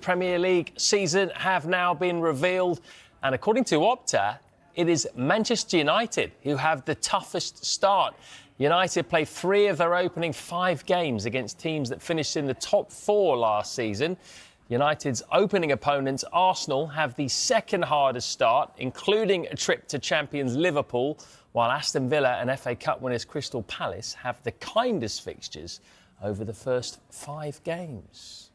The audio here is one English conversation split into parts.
Premier League season have now been revealed, and according to Opta, it is Manchester United who have the toughest start. United play 3 of their opening 5 games against teams that finished in the top 4 last season. United's opening opponents, Arsenal, have the second hardest start, including a trip to champions Liverpool, while Aston Villa and FA Cup winners Crystal Palace have the kindest fixtures over the first 5 games.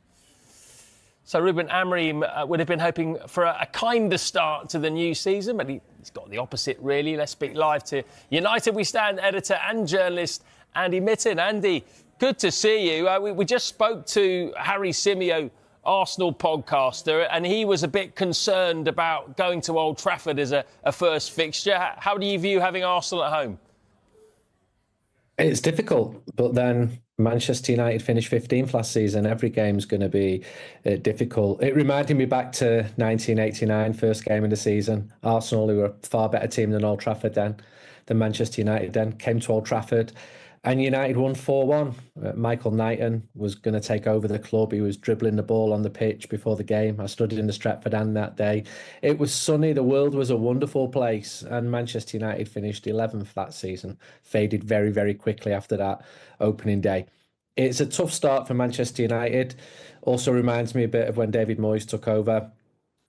So Ruben Amorim would have been hoping for a kinder start to the new season, but he's got the opposite, really. Let's speak live to United We Stand editor and journalist Andy Mitten. Andy, good to see you. We just spoke to Harry Symeou, Arsenal podcaster, and he was a bit concerned about going to Old Trafford as a first fixture. How do you view having Arsenal at home? It's difficult, but then Manchester United finished 15th last season. Every game's going to be difficult. It reminded me back to 1989, first game of the season. Arsenal, who were a far better team than Old Trafford then, than Manchester United then, came to Old Trafford and United won 4-1. Michael Knighton was going to take over the club. He was dribbling the ball on the pitch before the game. I studied in the Stretford End that day. It was sunny. The world was a wonderful place. And Manchester United finished 11th that season. Faded very, very quickly after that opening day. It's a tough start for Manchester United. Also reminds me a bit of when David Moyes took over.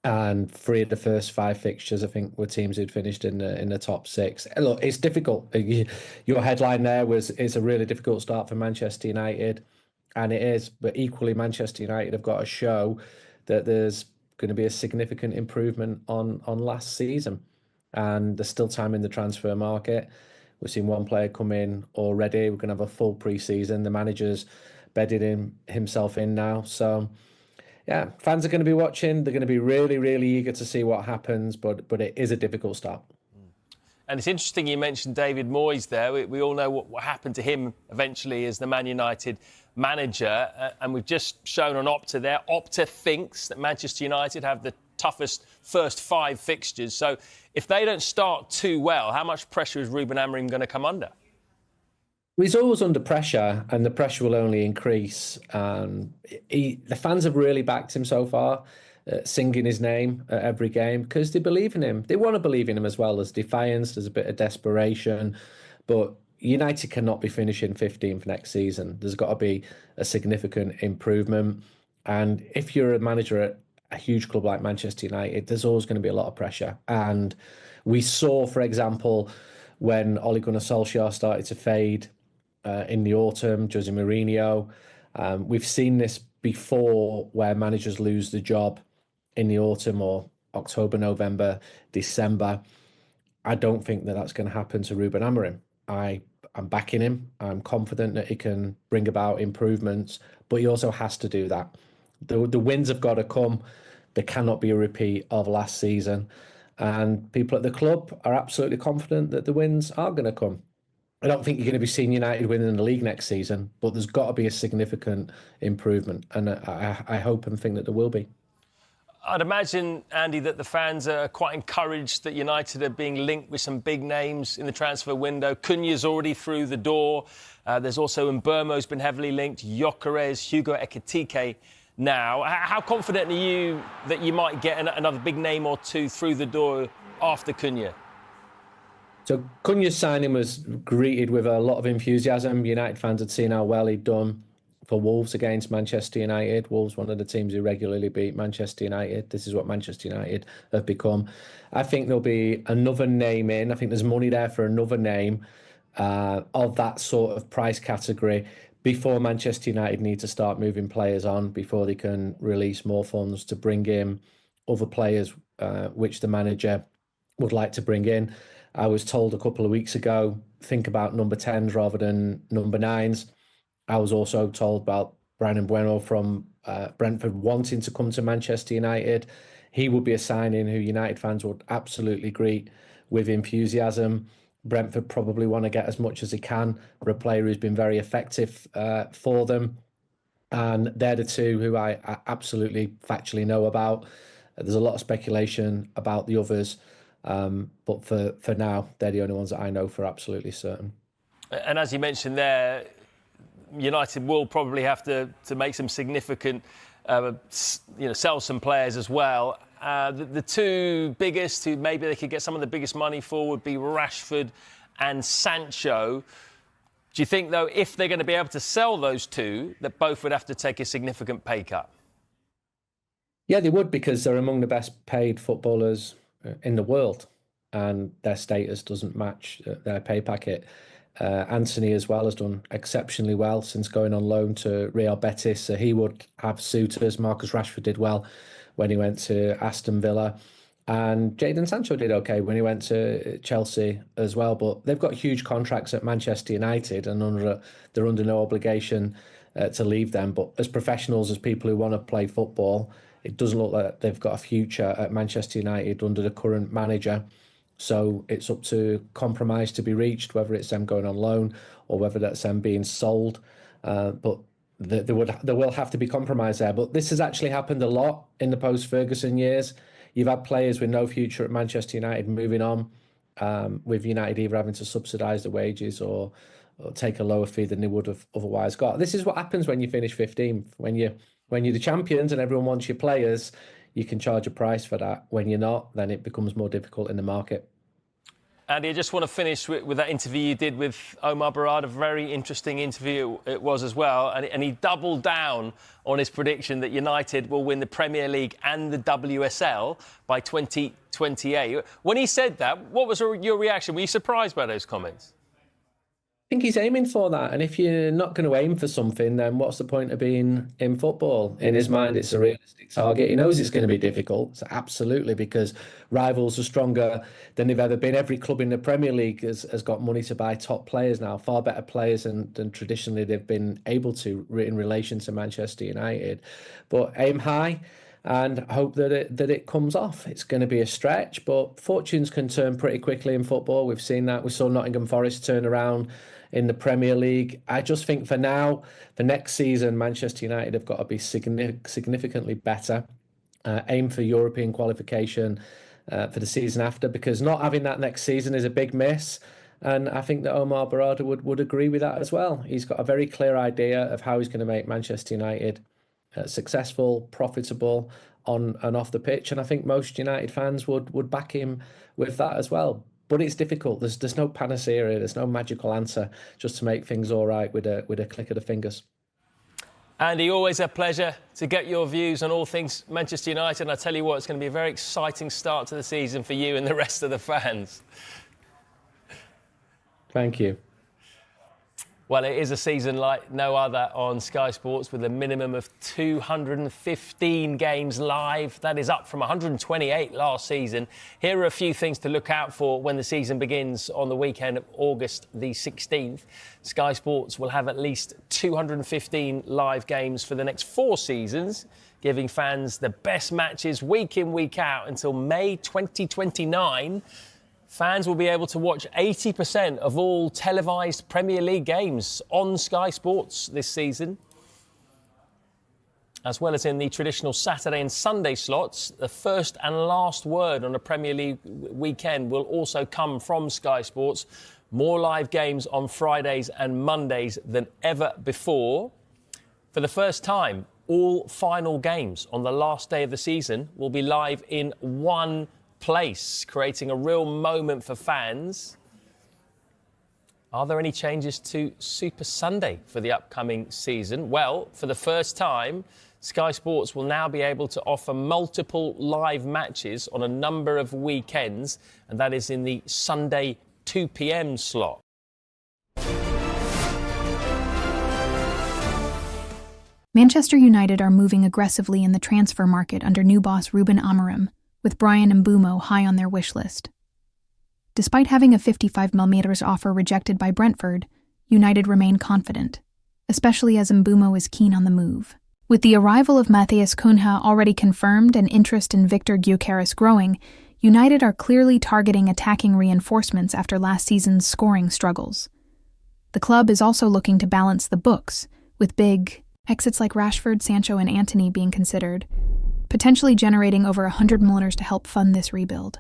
And 3 of the first 5 fixtures, I think, were teams who'd finished in the top 6. Look, it's difficult. Your headline there was, it's a really difficult start for Manchester United. And it is. But equally, Manchester United have got to show that there's going to be a significant improvement on last season. And there's still time in the transfer market. We've seen one player come in already. We're going to have a full pre-season. The manager's bedded himself in now. So... yeah, fans are going to be watching. They're going to be really, really eager to see what happens, but it is a difficult start. And it's interesting you mentioned David Moyes there. We all know what happened to him eventually as the Man United manager. And we've just shown on Opta there, Opta thinks that Manchester United have the toughest first 5 fixtures. So if they don't start too well, how much pressure is Ruben Amorim going to come under? He's always under pressure, and the pressure will only increase. The fans have really backed him so far, singing his name at every game because they believe in him. They want to believe in him as well. There's defiance, there's a bit of desperation, but United cannot be finishing 15th next season. There's got to be a significant improvement. And if you're a manager at a huge club like Manchester United, there's always going to be a lot of pressure. And we saw, for example, when Ole Gunnar Solskjaer started to fade, in the autumn, Jose Mourinho. We've seen this before where managers lose the job in the autumn or October, November, December. I don't think that that's going to happen to Ruben Amorim. I'm backing him. I'm confident that he can bring about improvements, but he also has to do that. The wins have got to come. There cannot be a repeat of last season. And people at the club are absolutely confident that the wins are going to come. I don't think you're going to be seeing United winning the league next season, but there's got to be a significant improvement. And I hope and think that there will be. I'd imagine, Andy, that the fans are quite encouraged that United are being linked with some big names in the transfer window. Cunha's already through the door. There's also Mbeumo's been heavily linked. Gyökeres, Hugo Ekitike now. How confident are you that you might get another big name or 2 through the door after Cunha? So Cunha's signing was greeted with a lot of enthusiasm. United fans had seen how well he'd done for Wolves against Manchester United. Wolves, one of the teams who regularly beat Manchester United. This is what Manchester United have become. I think there'll be another name in. I think there's money there for another name of that sort of price category before Manchester United need to start moving players on, before they can release more funds to bring in other players, which the manager would like to bring in. I was told a couple of weeks ago, think about number 10s rather than number 9s. I was also told about Bryan Mbeumo from Brentford wanting to come to Manchester United. He would be a signing who United fans would absolutely greet with enthusiasm. Brentford probably want to get as much as he can for a player who's been very effective for them. And they're the 2 who I absolutely factually know about. There's a lot of speculation about the others. But for now, they're the only ones that I know for absolutely certain. And as you mentioned there, United will probably have to make some significant sell some players as well. The two biggest, who maybe they could get some of the biggest money for, would be Rashford and Sancho. Do you think, though, if they're going to be able to sell those two, that both would have to take a significant pay cut? Yeah, they would, because they're among the best paid footballers in the world, and their status doesn't match their pay packet. Anthony as well has done exceptionally well since going on loan to Real Betis, so he would have suitors. Marcus Rashford did well when he went to Aston Villa, and Jadon Sancho did okay when he went to Chelsea as well. But they've got huge contracts at Manchester United, and they're under no obligation to leave them. But as professionals, as people who want to play football, it doesn't look like they've got a future at Manchester United under the current manager. So it's up to compromise to be reached, whether it's them going on loan or whether that's them being sold. But there will have to be compromise there. But this has actually happened a lot in the post-Ferguson years. You've had players with no future at Manchester United moving on, with United either having to subsidise the wages or take a lower fee than they would have otherwise got. This is what happens when you finish 15th. When you're the champions and everyone wants your players, you can charge a price for that. When you're not, then it becomes more difficult in the market. Andy, I just want to finish with that interview you did with Omar Barad. A very interesting interview it was as well. And he doubled down on his prediction that United will win the Premier League and the WSL by 2028. When he said that, what was your reaction? Were you surprised by those comments? I think he's aiming for that. And if you're not going to aim for something, then what's the point of being in football? In his mind, it's a realistic target. He knows it's going to be difficult, so absolutely, because rivals are stronger than they've ever been. Every club in the Premier League has got money to buy top players now, far better players than traditionally they've been able to in relation to Manchester United. But aim high and hope that it comes off. It's going to be a stretch, but fortunes can turn pretty quickly in football. We've seen that. We saw Nottingham Forest turn around in the Premier League. I just think for now, for next season, Manchester United have got to be significantly better. Aim for European qualification for the season after, because not having that next season is a big miss. And I think that Omar Barada would agree with that as well. He's got a very clear idea of how he's going to make Manchester United successful, profitable on and off the pitch. And I think most United fans would back him with that as well. But it's difficult. There's no panacea. There's no magical answer just to make things all right with a click of the fingers. Andy, always a pleasure to get your views on all things Manchester United. And I tell you what, it's going to be a very exciting start to the season for you and the rest of the fans. Thank you. Well, it is a season like no other on Sky Sports, with a minimum of 215 games live. That is up from 128 last season. Here are a few things to look out for when the season begins on the weekend of August the 16th. Sky Sports will have at least 215 live games for the next 4 seasons, giving fans the best matches week in, week out until May 2029. Fans will be able to watch 80% of all televised Premier League games on Sky Sports this season. As well as in the traditional Saturday and Sunday slots, the first and last word on a Premier League weekend will also come from Sky Sports. More live games on Fridays and Mondays than ever before. For the first time, all final games on the last day of the season will be live in one place, creating a real moment for fans. Are there any changes to Super Sunday for the upcoming season? Well, for the first time, Sky Sports will now be able to offer multiple live matches on a number of weekends, and that is in the Sunday 2 p.m. slot. Manchester United are moving aggressively in the transfer market under new boss Ruben Amorim, with Bryan Mbeumo high on their wish list. Despite having a 55 million offer rejected by Brentford, United remain confident, especially as Mbeumo is keen on the move. With the arrival of Matheus Cunha already confirmed and interest in Victor Gyökeres growing, United are clearly targeting attacking reinforcements after last season's scoring struggles. The club is also looking to balance the books, with big exits like Rashford, Sancho, and Antony being considered, potentially generating over 100 million to help fund this rebuild.